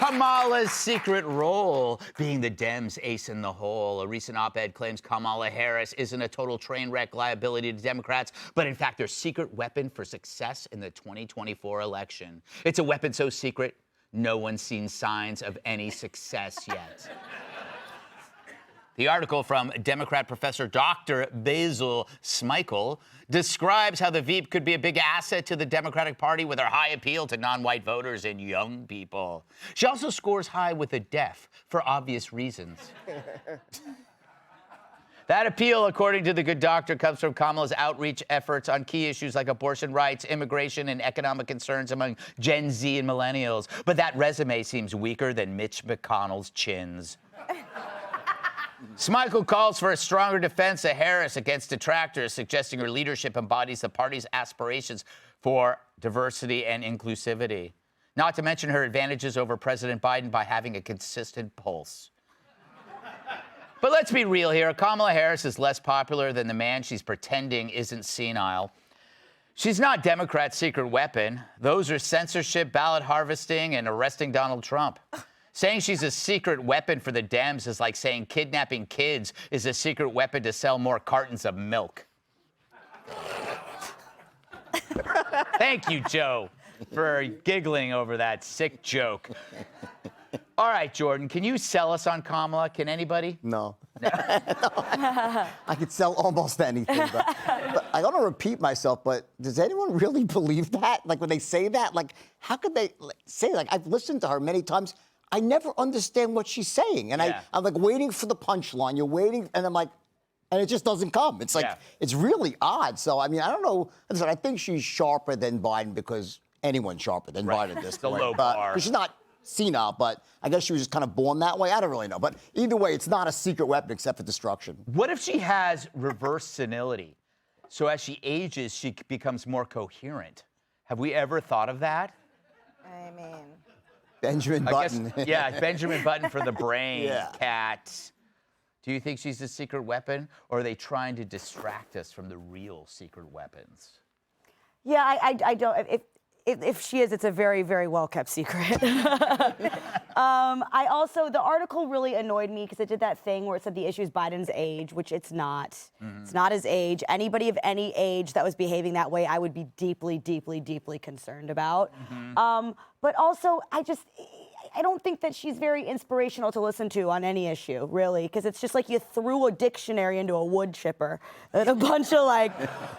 Kamala's secret role, being the Dems' ace in the hole. A recent op-ed claims Kamala Harris isn't a total train wreck liability to Democrats, but in fact their secret weapon for success in the 2024 election. It's a weapon so secret, no one's seen signs of any success yet. The article from Democrat professor Dr. Basil Smikle describes how the Veep could be a big asset to the Democratic Party with her high appeal to non-white voters and young people. She also scores high with the deaf for obvious reasons. That appeal, according to the good doctor, comes from Kamala's outreach efforts on key issues like abortion rights, immigration, and economic concerns among Gen Z and millennials. But that resume seems weaker than Mitch McConnell's chins. Smikle calls for a stronger defense of Harris against detractors, suggesting her leadership embodies the party's aspirations for diversity and inclusivity. Not to mention her advantages over President Biden by having a consistent pulse. But let's be real here. Kamala Harris is less popular than the man she's pretending isn't senile. She's not Democrats' secret weapon. Those are censorship, ballot harvesting, and arresting Donald Trump. Saying she's a secret weapon for the Dems is like saying kidnapping kids is a secret weapon to sell more cartons of milk. Thank you, Joe, for giggling over that sick joke. All right, Jordan, can you sell us on Kamala? Can anybody? No. No. I could sell almost anything, but I don't want to repeat myself, but does anyone really believe that? Like, when they say that, like, how could they say that? Like, I've listened to her many times. I never understand what she's saying. And Yeah. I'm like waiting for the punchline. You're waiting, and I'm like, and it just doesn't come. It's like, It's really odd. So, I mean, I don't know. Listen, I think she's sharper than Biden because anyone's sharper than Biden at this point. It's a low bar. She's not senile, but I guess she was just kind of born that way. I don't really know. But either way, it's not a secret weapon except for destruction. What if she has reverse senility? So as she ages, she becomes more coherent. Have we ever thought of that? I mean... Benjamin Button. Yeah, Benjamin Button for the brain, Yeah. cat. Do you think she's a secret weapon, or are they trying to distract us from the real secret weapons? Yeah, I don't. If she is, it's a very, very well-kept secret. I also, the article really annoyed me because it did that thing where it said the issue is Biden's age, which it's not. Mm-hmm. It's not his age. Anybody of any age that was behaving that way, I would be deeply, deeply, deeply concerned about. Mm-hmm. But also, I don't think that she's very inspirational to listen to on any issue, really, because it's just like you threw a dictionary into a wood chipper and a bunch of like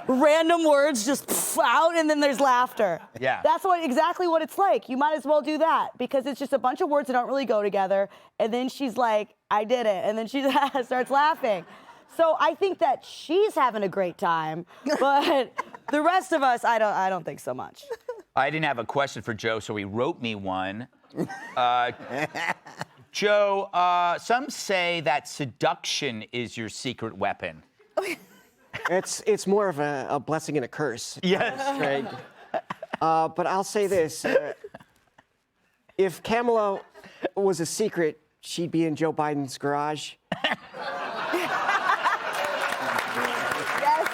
random words just out, and then there's laughter. Yeah. That's exactly what it's like. You might as well do that because it's just a bunch of words that don't really go together. And then she's like, I did it. And then she starts laughing. So I think that she's having a great time, but the rest of us, I don't think so much. I didn't have a question for Joe, so he wrote me one. Joe, some say that seduction is your secret weapon. It's more of a blessing and a curse. Yes. Craig. But I'll say this. If Kamala was a secret, she'd be in Joe Biden's garage. Yes. Yes.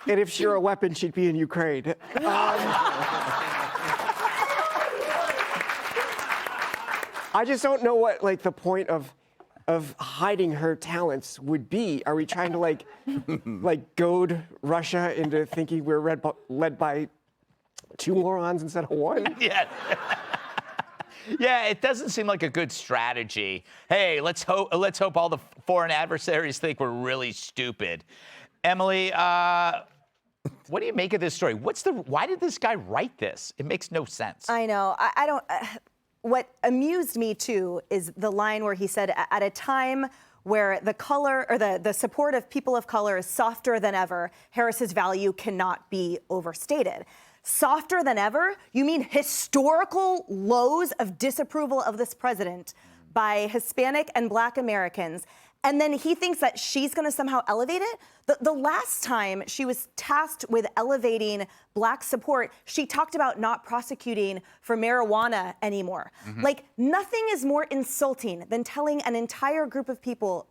And if she were a weapon, she'd be in Ukraine. I just don't know what the point of hiding her talents would be. Are we trying to goad Russia into thinking we're led by two morons instead of one? Yeah. Yeah, it doesn't seem like a good strategy. Hey, let's hope all the foreign adversaries think we're really stupid. Emily, what do you make of this story? Why did this guy write this? It makes no sense. I know. I don't. What amused me too is the line where he said, "At a time where the color or the support of people of color is softer than ever, Harris's value cannot be overstated." Softer than ever? You mean historical lows of disapproval of this president by Hispanic and Black Americans? And then he thinks that she's going to somehow elevate it? The last time she was tasked with elevating Black support, she talked about not prosecuting for marijuana anymore. Mm-hmm. Like, nothing is more insulting than telling an entire group of people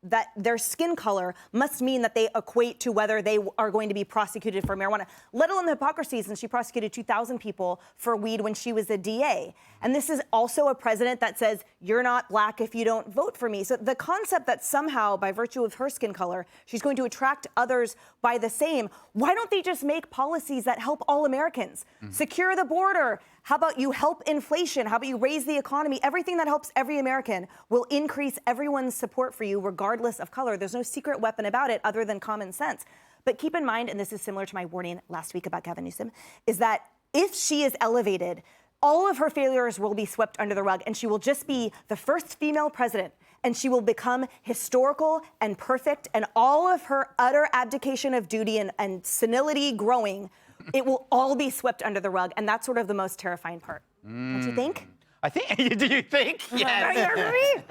that their skin color must mean that they equate to whether they are going to be prosecuted for marijuana, let alone the hypocrisy since she prosecuted 2,000 people for weed when she was a DA. And this is also a president that says, you're not black if you don't vote for me. So the concept that somehow, by virtue of her skin color, she's going to attract others by the same, why don't they just make policies that help all Americans? Secure the border. How about you help inflation? How about you raise the economy? Everything that helps every American will increase everyone's support for you, regardless of color. There's no secret weapon about it other than common sense. But keep in mind, and this is similar to my warning last week about Gavin Newsom, is that if she is elevated, all of her failures will be swept under the rug, and she will just be the first female president, and she will become historical and perfect, and all of her utter abdication of duty and senility growing, it will all be swept under the rug, and that's sort of the most terrifying part. Don't you think? I think. Do you think? Yes. You agree?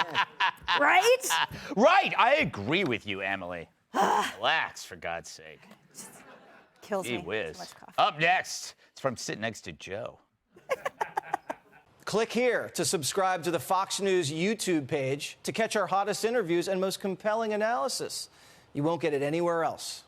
Right? Right. I agree with you, Emily. Relax, for God's sake. Kills Gee me. whiz. Too much coffee. Up next, it's from sitting next to Joe. Click here to subscribe to the Fox News YouTube page to catch our hottest interviews and most compelling analysis. You won't get it anywhere else.